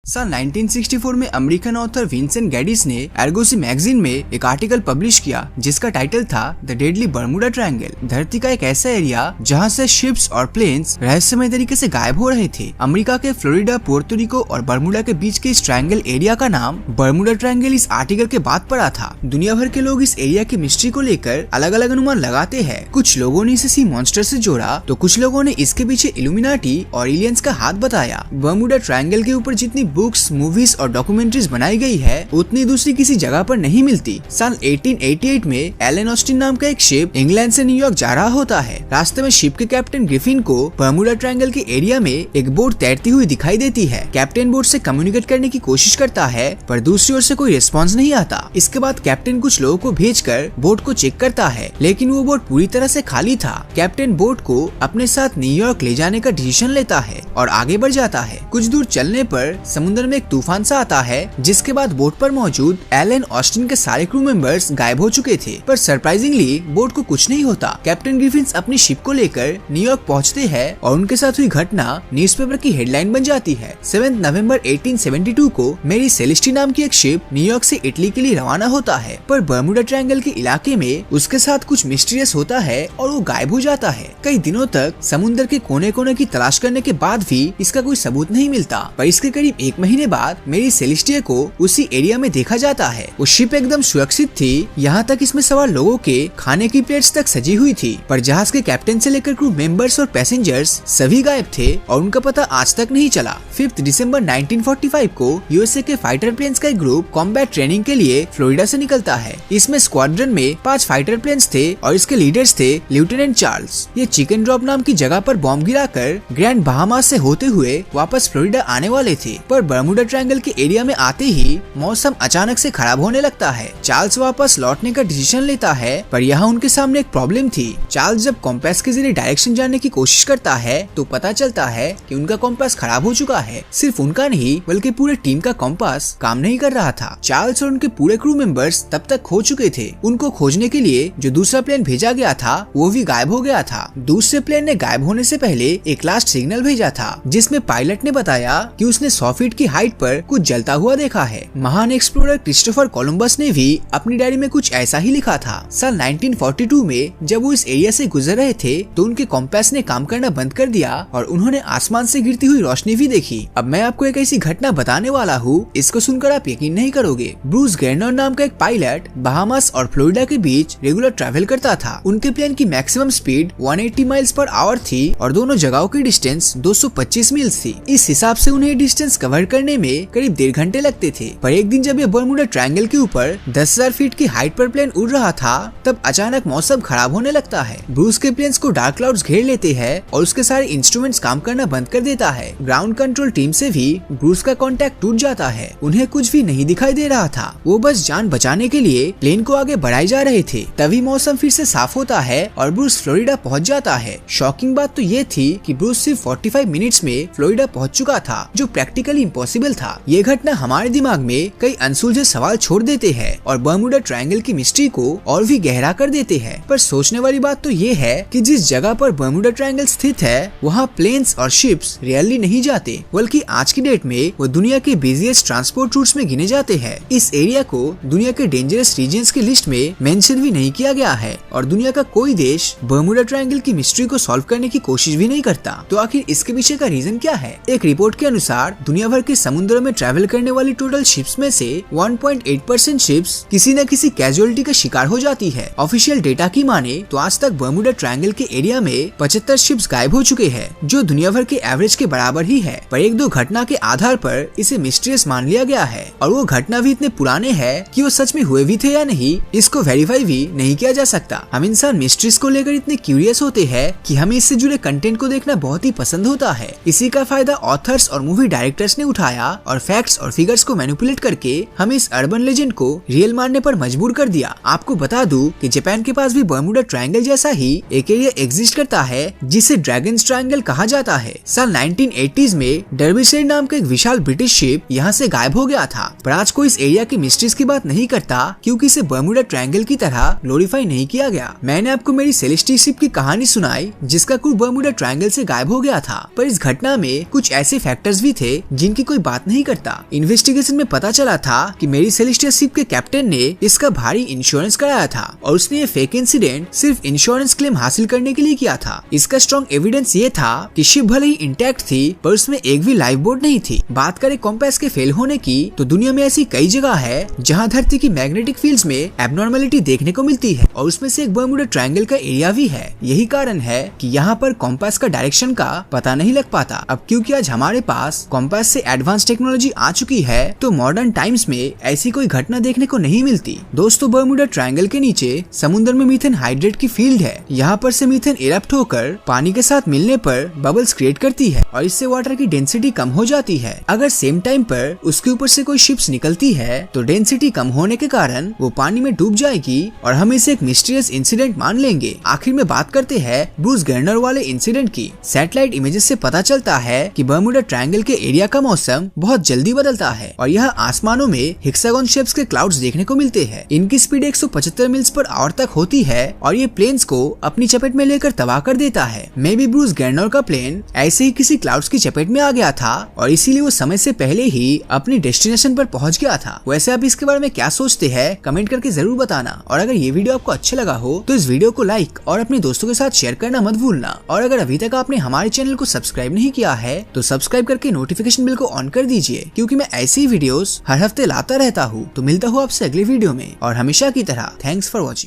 साल 1964 में American author Vincent गैडिस ने एर्गोसी मैगजीन में एक आर्टिकल पब्लिश किया जिसका टाइटल था द डेडली बर्मुडा ट्रायंगल। धरती का एक ऐसा एरिया जहां से शिप्स और प्लेन्स रहस्यमय तरीके से गायब हो रहे थे। अमेरिका के फ्लोरिडा, पोर्टो रिको और बर्मुडा के बीच के इस ट्रायंगल एरिया का नाम बर्मुडा ट्रायंगल इस आर्टिकल के बाद पड़ा था। दुनिया भर के लोग इस एरिया की मिस्ट्री को लेकर अलग अलग अनुमान लगाते हैं। कुछ लोगों ने इसे सी मॉन्स्टर से जोड़ा तो कुछ लोगों ने इसके पीछे इल्यूमिनाटी और एलियंस का हाथ बताया। बर्मुडा ट्रायंगल के ऊपर जितनी बुक्स, मूवीज और डॉक्यूमेंट्रीज बनाई गई है उतनी दूसरी किसी जगह पर नहीं मिलती। साल 1888 में एलन ऑस्टिन नाम का एक शिप इंग्लैंड से न्यूयॉर्क जा रहा होता है। रास्ते में शिप के कैप्टन ग्रिफिन को बर्मुडा ट्रायंगल के एरिया में एक बोट तैरती हुई दिखाई देती है। कैप्टन बोट से कम्युनिकेट करने की कोशिश करता है पर दूसरी ओर से कोई रिस्पॉन्स नहीं आता। इसके बाद कैप्टन कुछ लोगों को भेजकर बोट को चेक करता है लेकिन वो बोट पूरी तरह से खाली था। कैप्टन बोट को अपने साथ न्यूयॉर्क ले जाने का डिसीजन लेता है और आगे बढ़ जाता है। कुछ दूर चलने पर समुद्र में एक तूफान सा आता है जिसके बाद बोट पर मौजूद एलन ऑस्टिन के सारे क्रू मेंबर्स गायब हो चुके थे। पर सरप्राइजिंगली बोट को कुछ नहीं होता। कैप्टन ग्रिफिन अपनी शिप को लेकर न्यूयॉर्क पहुंचते हैं और उनके साथ हुई घटना न्यूज़पेपर की हेडलाइन बन जाती है। 7 नवंबर 1872 को मेरी सेलेस्टी नाम की एक शिप न्यूयॉर्क से इटली के लिए रवाना होता है पर बर्मुडा ट्रायंगल के इलाके में उसके साथ कुछ मिस्टीरियस होता है और वो गायब हो जाता है। कई दिनों तक समुद्र के कोने कोने की तलाश करने के बाद भी इसका कोई सबूत नहीं मिलता। पर इसके करीब एक महीने बाद मेरी सेलेस्टिया को उसी एरिया में देखा जाता है। वो शिप एकदम सुरक्षित थी, यहाँ तक इसमें सवार लोगों के खाने की प्लेट्स तक सजी हुई थी। पर जहाज के कैप्टन से लेकर क्रू मेंबर्स और पैसेंजर्स सभी गायब थे और उनका पता आज तक नहीं चला। 5 दिसंबर 1945 को यूएसए के फाइटर प्लेन्स का एक ग्रुप कॉम्बैट ट्रेनिंग के लिए फ्लोरिडा से निकलता है। इसमें स्क्वाड्रन में 5 फाइटर प्लेन्स थे और इसके लीडर्स थे लेफ्टिनेंट चार्ल्स। ये चिकन ड्रॉप नाम की जगह पर बॉम्ब गिराकर ग्रैंड बहामास से होते हुए वापस फ्लोरिडा आने वाले थे। पर बर्मुडा ट्रायंगल के एरिया में आते ही मौसम अचानक से खराब होने लगता है। चार्ल्स वापस लौटने का डिसीजन लेता है पर यहाँ उनके सामने एक प्रॉब्लम थी। चार्ल्स जब कॉम्पास के जरिए डायरेक्शन जानने की कोशिश करता है तो पता चलता है कि उनका कॉम्पास खराब हो चुका है। सिर्फ उनका नहीं बल्कि पूरे टीम का कॉम्पास काम नहीं कर रहा था। चार्ल्स और उनके पूरे क्रू मेंबर्स तब तक खो चुके थे। उनको खोजने के लिए जो दूसरा प्लेन भेजा गया था वो भी गायब हो गया था। दूसरे प्लेन ने गायब होने से पहले एक लास्ट सिग्नल भेजा था जिसमें पायलट ने बताया कि उसने 100 फीट की हाइट पर कुछ जलता हुआ देखा है। महान एक्सप्लोरर क्रिस्टोफर कोलंबस ने भी अपनी डायरी में कुछ ऐसा ही लिखा था। साल 1942 में जब वो इस एरिया से गुजर रहे थे तो उनके कॉम्पास ने काम करना बंद कर दिया और उन्होंने आसमान से गिरती हुई रोशनी भी देखी। अब मैं आपको एक ऐसी घटना बताने वाला हूँ, इसको सुनकर आप यकीन नहीं करोगे। ब्रूस गैर्नर नाम का एक पायलट बहामास और फ्लोरिडा के बीच रेगुलर ट्रैवल करता था। उनके प्लेन की maximum speed 180 miles per hour थी और दोनों जगहों की डिस्टेंस 225 मील्स थी। इस हिसाब से उन्हें डिस्टेंस कवर करने में करीब 1.5 घंटे लगते थे। पर एक दिन जब ये बर्मुडा ट्रायंगल के ऊपर 10,000 फीट की हाइट पर प्लेन उड़ रहा था तब अचानक मौसम खराब होने लगता है। ब्रूस के प्लेन्स को डार्क क्लाउड्स घेर लेते हैं और उसके सारे इंस्ट्रूमेंट्स काम करना बंद कर देता है। ग्राउंड कंट्रोल टीम से भी ब्रूस का कांटेक्ट टूट जाता है। उन्हें कुछ भी नहीं दिखाई दे रहा था। वो बस जान बचाने के लिए प्लेन को आगे बढ़ाए जा रहे थे। तभी मौसम फिर से साफ होता है और ब्रूस फ्लोरिडा पहुंच जाता है। शॉकिंग बात तो ये थी कि ब्रूस सिर्फ 45 मिनट्स में फ्लोरिडा पहुंच चुका था, जो प्रैक्टिकली इम्पॉसिबल था। ये घटना हमारे दिमाग में कई अनसुलझे सवाल छोड़ देते हैं और बर्मुडा ट्रायंगल की मिस्ट्री को और भी गहरा कर देते हैं। पर सोचने वाली बात तो ये है कि जिस जगह पर बर्मुडा ट्रायंगल स्थित है वहाँ प्लेन्स और शिप्स रियली नहीं जाते, बल्कि आज की डेट में वो दुनिया के बिजिएस्ट ट्रांसपोर्ट रूट्स में गिने जाते हैं। इस एरिया को दुनिया के डेंजरस रीजन्स की लिस्ट में मेंशन भी नहीं किया गया है और दुनिया का कोई देश बर्मुडा ट्रायंगल की मिस्ट्री को सॉल्व करने की कोशिश भी नहीं करता। तो आखिर इसके पीछे का रीजन क्या है? एक रिपोर्ट के अनुसार दुनिया भर के समुद्र में ट्रैवल करने वाली टोटल शिप्स में से 1.8% शिप्स किसी न किसी कैजुअलिटी का शिकार हो जाती है। ऑफिशियल डेटा की माने तो आज तक बर्मुडा ट्रायंगल के एरिया में 75 शिप्स गायब हो चुके हैं, जो दुनिया भर के एवरेज के बराबर ही है। पर 1-2 घटना के आधार पर इसे मिस्टीरियस मान लिया गया है और वो घटना भी इतने पुराने हैं कि वो सच में हुए भी थे या नहीं इसको वेरीफाई भी नहीं किया जा सकता। हम इंसान मिस्ट्रीज को लेकर इतने क्यूरियस होते हैं कि हमें इससे जुड़े कंटेंट को देखना बहुत ही पसंद होता है। इसी का फायदा ऑथर्स और मूवी डायरेक्टर्स ने उठाया और फैक्ट्स और फिगर्स को मैनिपुलेट करके हमें इस अर्बन लेजेंड को रियल मानने पर मजबूर कर दिया। आपको बता दूं कि जापान के पास भी बर्मुडा ट्रायंगल जैसा ही एक एरिया एग्जिस्ट करता है जिसे ड्रैगन्स ट्रायंगल कहा जाता है। साल 1980s में डर्बिशेर नाम का एक विशाल ब्रिटिश शिप यहाँ से गायब हो गया था। पर आज कोई इस एरिया की मिस्ट्रीज की बात नहीं करता क्योंकि इसे बर्मुडा ट्रायंगल की तरह ग्लोरीफाई नहीं किया गया। मैंने आपको मेरी सेलेस्टी शिप की कहानी सुनाई जिसका क्रू बर्मुडा ट्रायंगल से गायब हो गया था, पर इस घटना में कुछ ऐसे फैक्टर्स भी थे जिनके की कोई बात नहीं करता। इन्वेस्टिगेशन में पता चला था कि मेरी सेलेस्टिया शिप के कैप्टन ने इसका भारी इंश्योरेंस कराया था और उसने ये फेक इंसिडेंट सिर्फ इंश्योरेंस क्लेम हासिल करने के लिए किया था। इसका स्ट्रॉन्ग एविडेंस ये था कि शिप भले ही इंटैक्ट थी पर उसमें एक भी लाइफ बोट नहीं थी। बात करें कॉम्पास के फेल होने की, तो दुनिया में ऐसी कई जगह है जहाँ धरती की मैग्नेटिक फील्ड्स में एबनॉर्मलिटी देखने को मिलती है और उसमें से एक बर्मुडा ट्रायंगल का एरिया भी है। यही कारण है कि यहाँ पर कॉम्पास का डायरेक्शन का पता नहीं लग पाता। अब क्योंकि आज हमारे पास कॉम्पास से एडवांस टेक्नोलॉजी आ चुकी है, तो मॉडर्न टाइम्स में ऐसी कोई घटना देखने को नहीं मिलती। दोस्तों, बर्मुडा ट्रायंगल के नीचे समुद्र में मीथेन हाइड्रेट की फील्ड है। यहाँ पर से मीथेन इरप्ट होकर पानी के साथ मिलने पर बबल्स क्रिएट करती है और इससे वाटर की डेंसिटी कम हो जाती है। अगर सेम टाइम पर उसके ऊपर से कोई शिप्स निकलती है तो डेंसिटी कम होने के कारण वो पानी में डूब जाएगी और हम इसे एक मिस्टीरियस इंसिडेंट मान लेंगे। आखिर में बात करते हैं ब्रूस गर्नर वाले इंसिडेंट की। सैटेलाइट इमेजेस से पता चलता है कि बर्मुडा ट्रायंगल के एरिया का मौसम बहुत जल्दी बदलता है और यह आसमानों में हेक्सागन शेप्स के क्लाउड्स देखने को मिलते हैं। इनकी स्पीड 175 मील्स पर आवर तक होती है और ये प्लेन्स को अपनी चपेट में लेकर तबाह कर देता है। मे बी ब्रूस गर्नर का प्लेन ऐसे ही किसी क्लाउड्स की चपेट में आ गया था और इसीलिए वो समय से पहले ही अपनी डेस्टिनेशन पर पहुंच गया था। वैसे आप इसके बारे में क्या सोचते हैं कमेंट करके जरूर बताना। और अगर ये वीडियो आपको अच्छा लगा हो तो इस वीडियो को लाइक और अपने दोस्तों के साथ शेयर करना मत भूलना। और अगर अभी तक आपने हमारे चैनल को सब्सक्राइब नहीं किया है तो सब्सक्राइब करके नोटिफिकेशन बिल को ऑन कर दीजिए, क्योंकि मैं ऐसी वीडियोस हर हफ्ते लाता रहता हूँ। तो मिलता हूँ आपसे अगले वीडियो में और हमेशा की तरह थैंक्स फॉर वॉचिंग।